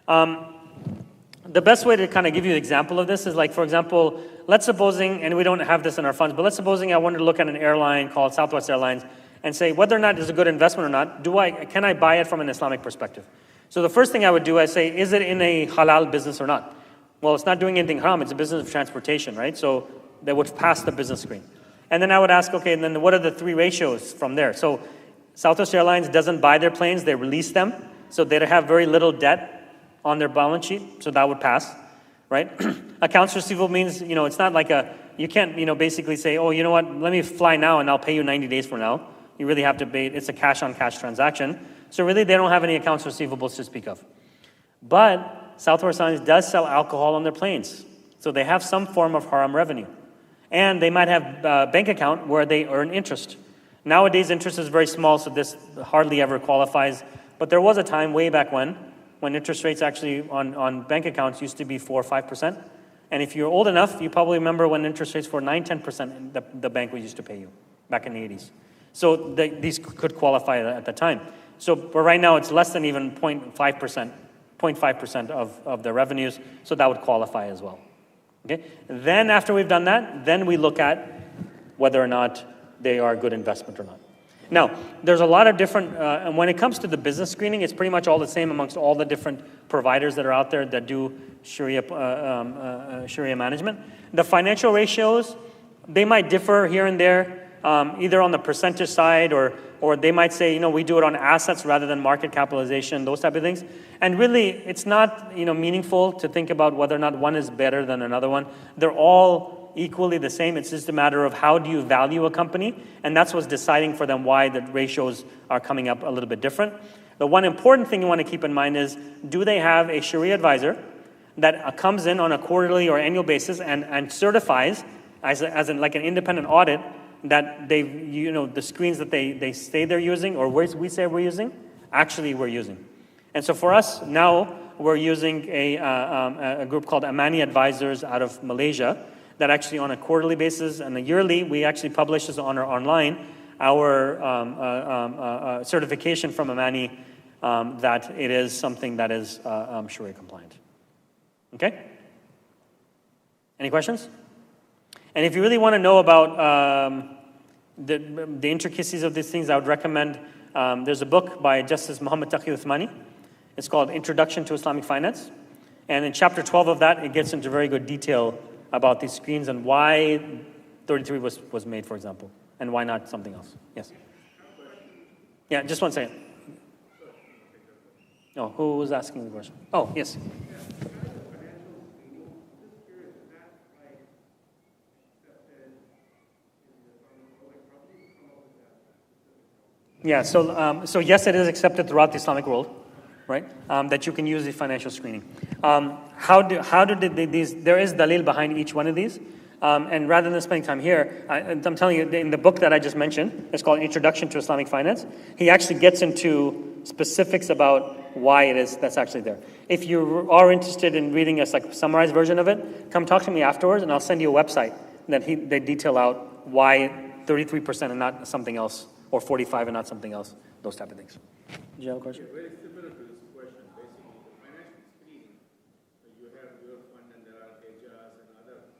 The best way to kind of give you an example of this is like, for example, let's supposing, and we don't have this in our funds, but let's supposing I wanted to look at an airline called Southwest Airlines and say whether or not it's a good investment or not, can I buy it from an Islamic perspective? So the first thing I would do, I say, is it in a halal business or not? Well, it's not doing anything haram, it's a business of transportation, right? So they would pass the business screen. And then I would ask, okay, and then what are the three ratios from there? So Southwest Airlines doesn't buy their planes, they release them. So they have very little debt on their balance sheet, so that would pass, right? Accounts receivable means, it's not like you can't, basically say, oh, you know what, let me fly now and I'll pay you 90 days from now. You really have to pay, it's a cash-on-cash transaction. So really, they don't have any accounts receivables to speak of. But Southwest Airlines does sell alcohol on their planes. So they have some form of haram revenue. And they might have a bank account where they earn interest. Nowadays, interest is very small, so this hardly ever qualifies. But there was a time way back when interest rates actually on bank accounts used to be 4 or 5%. And if you're old enough, you probably remember when interest rates were 9, 10% the bank used to pay you back in the 80s. So these could qualify at the time. So but right now, it's less than even 0.5% of the revenues, so that would qualify as well. Okay. Then after we've done that, then we look at whether or not they are a good investment or not. Now, there's a lot of different, and when it comes to the business screening, it's pretty much all the same amongst all the different providers that are out there that do Sharia management. The financial ratios, they might differ here and there, either on the percentage side or they might say, we do it on assets rather than market capitalization, those type of things. And really, it's not, meaningful to think about whether or not one is better than another one. They're all equally the same. It's just a matter of how do you value a company, and that's what's deciding for them why the ratios are coming up a little bit different. The one important thing you want to keep in mind is, do they have a Sharia advisor that comes in on a quarterly or annual basis and certifies as like an independent audit that they, the screens that they say they're using or we say we're using, actually we're using. And so for us now, we're using a group called Amani Advisors out of Malaysia that actually on a quarterly basis and a yearly, we actually publish this on our online, our certification from Amani that it is something that is Sharia compliant. Okay? Any questions? And if you really want to know about the intricacies of these things, I would recommend, there's a book by Justice Muhammad Taqi Uthmani. It's called Introduction to Islamic Finance. And in chapter 12 of that, it gets into very good detail about these screens and why 33 was made, for example, and why not something else. Yes? Yeah, just one second. No, who was asking the question? Oh, yes. Yeah, so yes, it is accepted throughout the Islamic world, right? That you can use the financial screening. How do these? There is dalil behind each one of these. And rather than spending time here, I'm telling you, in the book that I just mentioned, it's called Introduction to Islamic Finance, he actually gets into specifics about why it is that's actually there. If you are interested in reading a summarized version of it, come talk to me afterwards, and I'll send you a website that they detail out why 33% and not something else, or 45 and not something else, those type of things. Did you have a question? Very similar to this question, basically, the financial screening, you have your fund and there are Hijaz and other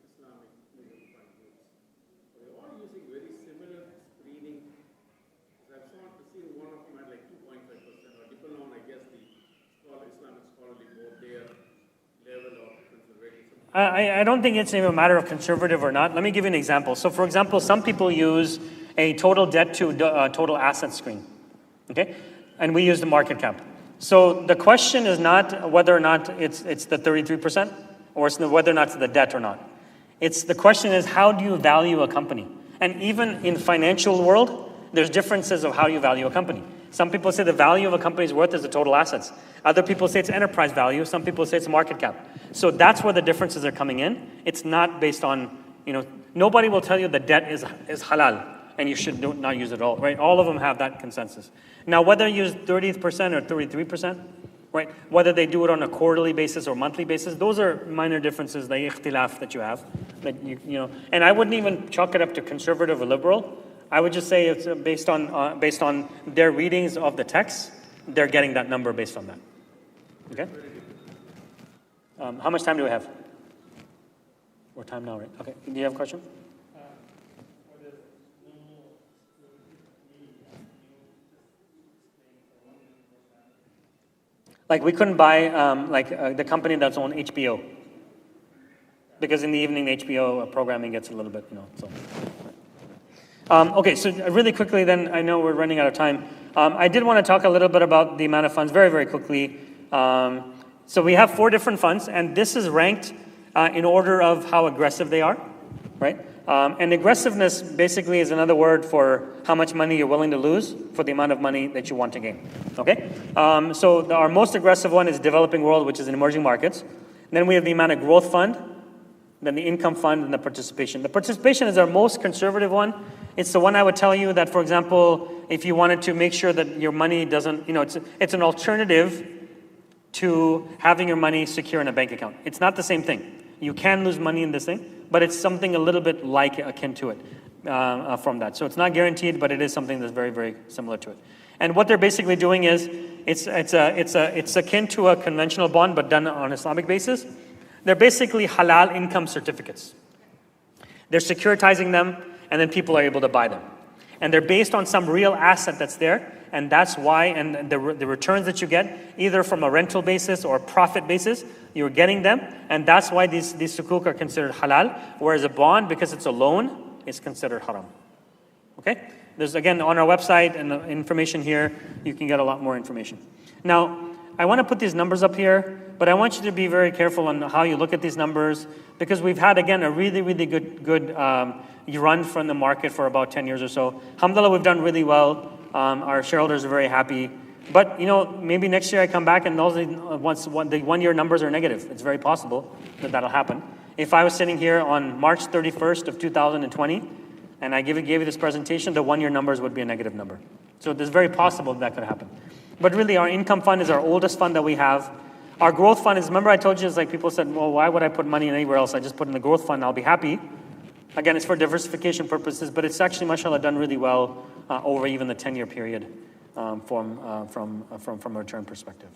Islamic mutual fund groups. They're all using very similar screening. I've seen one of them at like 2.5%, or depending on, I guess, the Islamic scholarly board, their level of conservatism. I don't think it's even a matter of conservative or not. Let me give you an example. So, for example, some people use a total debt to total asset screen, okay? And we use the market cap. So the question is not whether or not it's the 33%, or it's whether or not it's the debt or not. The question is, how do you value a company? And even in financial world, there's differences of how you value a company. Some people say the value of a company's worth is the total assets. Other people say it's enterprise value. Some people say it's market cap. So that's where the differences are coming in. It's not based on, nobody will tell you the debt is halal and you should not use it at all, right? All of them have that consensus. Now, whether you use 30% or 33%, right? Whether they do it on a quarterly basis or monthly basis, those are minor differences, the ikhtilaf that you have. And I wouldn't even chalk it up to conservative or liberal. I would just say it's based on their readings of the text. They're getting that number based on that. Okay. How much time do we have? We're time now, right? Okay. Do you have a question? Like we couldn't buy the company that's on HBO, because in the evening the HBO programming gets a little bit, so. Okay, so really quickly then, I know we're running out of time. I did want to talk a little bit about the amount of funds very, very quickly. So we have 4 different funds, and this is ranked in order of how aggressive they are, right? And aggressiveness basically is another word for how much money you're willing to lose for the amount of money that you want to gain, okay? So our most aggressive one is developing world, which is in emerging markets. Then we have the amount of growth fund, then the income fund, and the participation. The participation is our most conservative one. It's the one I would tell you that, for example, if you wanted to make sure that your money doesn't, it's an alternative to having your money secure in a bank account. It's not the same thing. You can lose money in this thing, but it's something a little bit akin to it from that. So it's not guaranteed, but it is something that's very, very similar to it. And what they're basically doing is, it's akin to a conventional bond, but done on an Islamic basis. They're basically halal income certificates. They're securitizing them, and then people are able to buy them. And they're based on some real asset that's there, and that's why, and the returns that you get, either from a rental basis or a profit basis, you're getting them, and that's why these sukuk are considered halal, whereas a bond, because it's a loan, is considered haram. Okay? There's, again, on our website and the information here, you can get a lot more information. Now, I want to put these numbers up here, but I want you to be very careful on how you look at these numbers, because we've had, again, a really, really good run from the market for about 10 years or so. Alhamdulillah, we've done really well. Our shareholders are very happy. But, maybe next year I come back and the 1 year numbers are negative. It's very possible that that'll happen. If I was sitting here on March 31st of 2020, and I gave you this presentation, the 1 year numbers would be a negative number. So it's very possible that could happen. But really, our income fund is our oldest fund that we have. Our growth fund is, remember I told you, it's like people said, well, why would I put money in anywhere else? I just put in the growth fund, I'll be happy. Again, it's for diversification purposes, but it's actually, mashallah, done really well over even the 10-year period from a return perspective.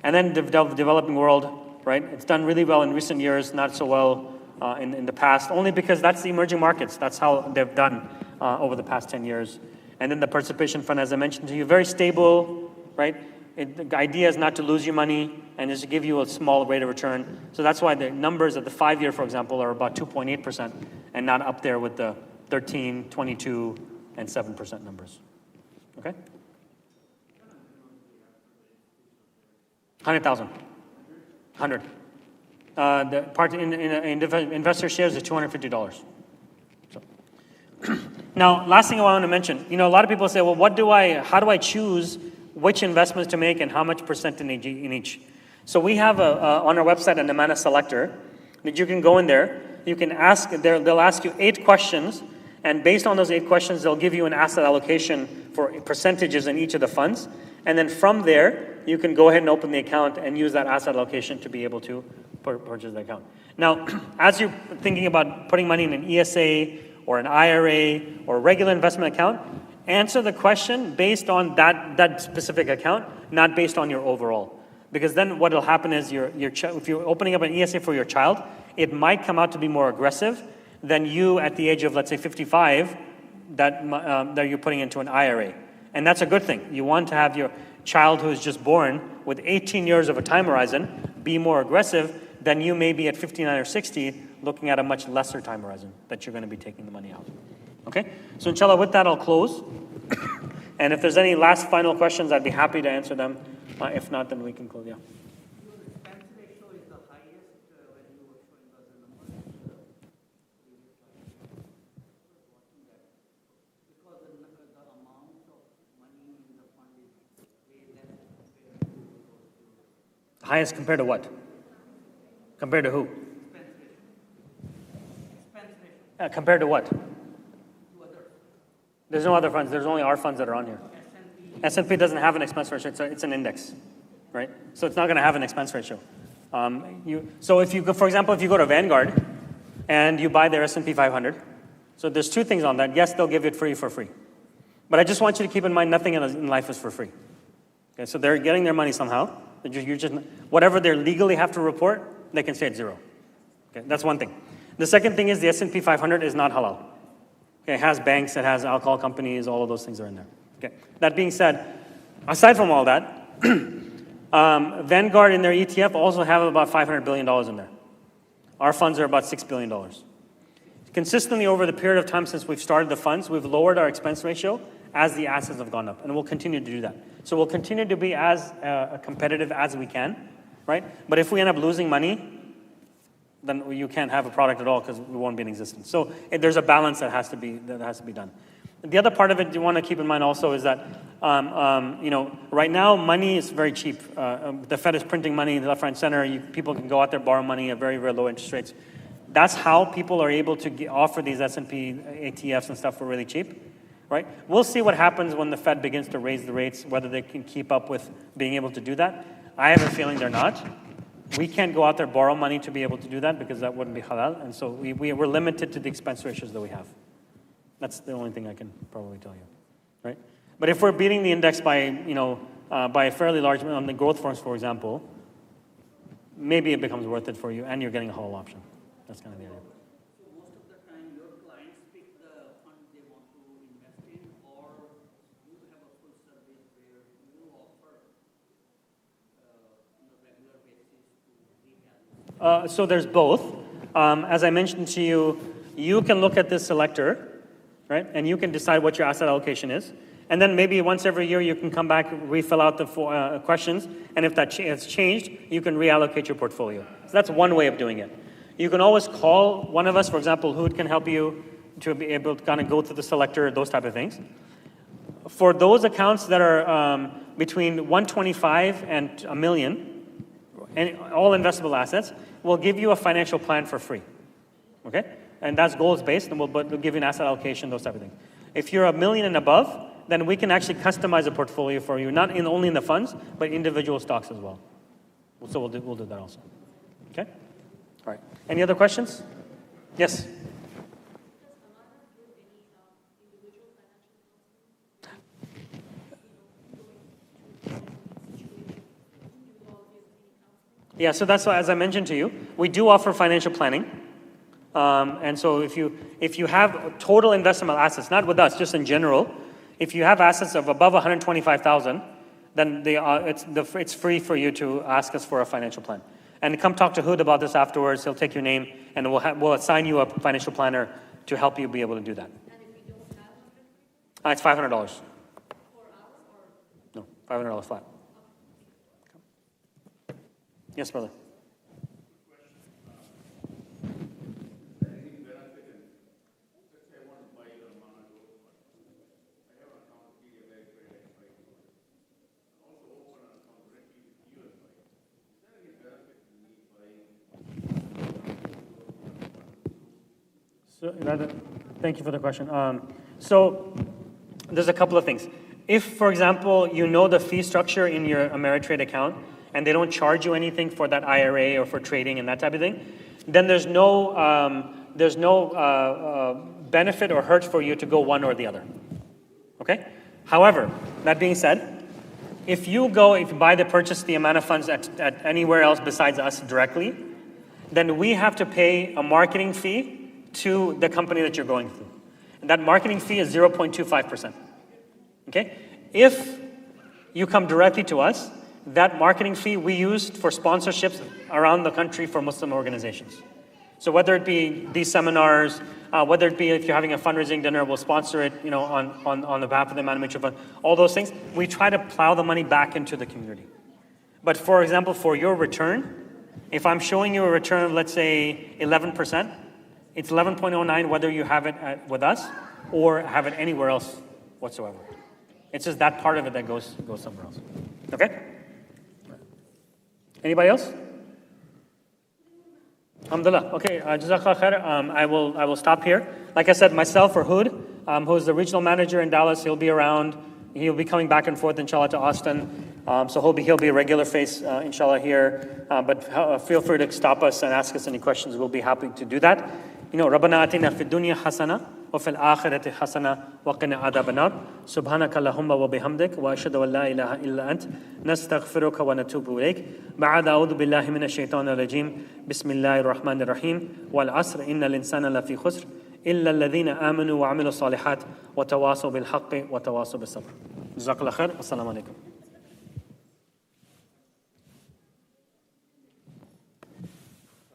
And then the developing world, right? It's done really well in recent years, not so well in the past, only because that's the emerging markets. That's how they've done over the past 10 years. And then the participation fund, as I mentioned to you, very stable, right? The idea is not to lose your money and is to give you a small rate of return. So that's why the numbers at the 5-year, for example, are about 2.8% and not up there with the 13, 22, and 7% numbers. Okay? 100,000. 100. The part in investor shares is $250. So. Now, last thing I want to mention, a lot of people say, well, how do I choose which investments to make and how much percent in each? So we have on our website an amana selector, that you can go in there, you can ask, they'll ask you 8 questions, and based on those 8 questions, they'll give you an asset allocation for percentages in each of the funds. And then from there, you can go ahead and open the account and use that asset allocation to be able to purchase the account. Now, as you're thinking about putting money in an ESA or an IRA or a regular investment account, answer the question based on that specific account, not based on your overall. Because then what will happen is if you're opening up an ESA for your child, it might come out to be more aggressive than you at the age of, let's say, 55, that you're putting into an IRA. And that's a good thing. You want to have your child who is just born with 18 years of a time horizon be more aggressive than you may be at 59 or 60 looking at a much lesser time horizon that you're going to be taking the money out. Okay? So inshallah, with that, I'll close. And if there's any last final questions, I'd be happy to answer them. If not, then we can close. Yeah. Your expense ratio is the highest when you were showing us the numbers. Because the amount of money in the fund is way less compared to those. Highest compared to what? Compared to who? Expense ratio. Compared to what? To others. There's no other funds. There's only our funds that are on here. S&P doesn't have an expense ratio. It's an index, right? So it's not going to have an expense ratio. So if you go, for example, if you go to Vanguard and you buy their S&P 500, so there's 2 things on that. Yes, they'll give it for free. But I just want you to keep in mind nothing in life is for free. Okay, so they're getting their money somehow. You're just whatever they legally have to report, they can say it's 0. Okay, that's one thing. The second thing is the S&P 500 is not halal. Okay, it has banks, it has alcohol companies, all of those things are in there. Okay. That being said, aside from all that, Vanguard in their ETF also have about $500 billion in there. Our funds are about $6 billion. Consistently over the period of time since we've started the funds, we've lowered our expense ratio as the assets have gone up, and we'll continue to do that. So we'll continue to be as competitive as we can, right? But if we end up losing money, then you can't have a product at all because we won't be in existence. So there's a balance that has to be done. The other part of it you want to keep in mind also is that, right now money is very cheap. The Fed is printing money left, right, and center. People can go out there, borrow money at very, very low interest rates. That's how people are able to offer these S&P ETFs and stuff for really cheap, right? We'll see what happens when the Fed begins to raise the rates, whether they can keep up with being able to do that. I have a feeling they're not. We can't go out there, borrow money to be able to do that because that wouldn't be halal. And so we're limited to the expense ratios that we have. That's the only thing I can probably tell you, right? But if we're beating the index by, by a fairly large amount on the growth funds, for example, maybe it becomes worth it for you, and you're getting a whole option. That's kind of the idea. So most of the time, your clients pick the fund they want to invest in, or you have a full service where you offer on a regular basis to retail. So there's both. As I mentioned to you, you can look at this selector, right? And you can decide what your asset allocation is. And then maybe once every year you can come back, refill out the questions, and if that has changed, you can reallocate your portfolio. So that's one way of doing it. You can always call one of us, for example, who can help you to be able to kind of go through the selector, those type of things. For those accounts that are between 125 and $1 million, and all investable assets, we'll give you a financial plan for free, okay? And that's goals-based, and we'll give you an asset allocation, those type of things. If you're $1 million and above, then we can actually customize a portfolio for you, not only in the funds, but individual stocks as well. So we'll do that also. Okay? All right. Any other questions? Yes? Yeah, so that's why, as I mentioned to you, we do offer financial planning. And so if you have total investable assets, not with us, just in general, if you have assets of above 125,000, then it's free for you to ask us for a financial plan. And come talk to Hood about this afterwards. He'll take your name, and we'll assign you a financial planner to help you be able to do that. And if you don't have It's $500. 4 hours or? No, $500 flat. Yes, brother. So, thank you for the question. So, there's a couple of things. If, for example, you know the fee structure in your Ameritrade account and they don't charge you anything for that IRA or for trading and that type of thing, then there's no benefit or hurt for you to go one or the other. Okay? However, that being said, if you purchase the amount of funds at anywhere else besides us directly, then we have to pay a marketing fee to the company that you're going through. And that marketing fee is 0.25%. Okay? If you come directly to us, that marketing fee we used for sponsorships around the country for Muslim organizations. So whether it be these seminars, whether it be if you're having a fundraising dinner, we'll sponsor it, on the behalf of the Imam Mutual Fund, all those things, we try to plow the money back into the community. But for example, for your return, if I'm showing you a return of, let's say, 11%, it's 11.09 whether you have it with us or have it anywhere else whatsoever. It's just that part of it that goes somewhere else. Okay? Anybody else? Alhamdulillah. Okay, Jazakallah khair. I will stop here. Like I said, myself or Hood, who's the regional manager in Dallas, he'll be around. He'll be coming back and forth, inshallah, to Austin. So he'll be a regular face, inshallah, here. But feel free to stop us and ask us any questions. We'll be happy to do that. ربنا آتنا في الدنيا حسنة وفي الآخرة حسنة وقنا عذاب النار سبحانك اللهم وبحمدك وأشهد أن لا إله إلا أنت نستغفرك ونتوب إليك بعد أعوذ بالله من الشيطان الرجيم بسم الله الرحمن الرحيم والعصر إن الإنسان لفي خسر إلا الذين آمنوا وعملوا الصالحات وتواصوا بالحق وتواصوا بالصبر جزاك الله خير والسلام عليكم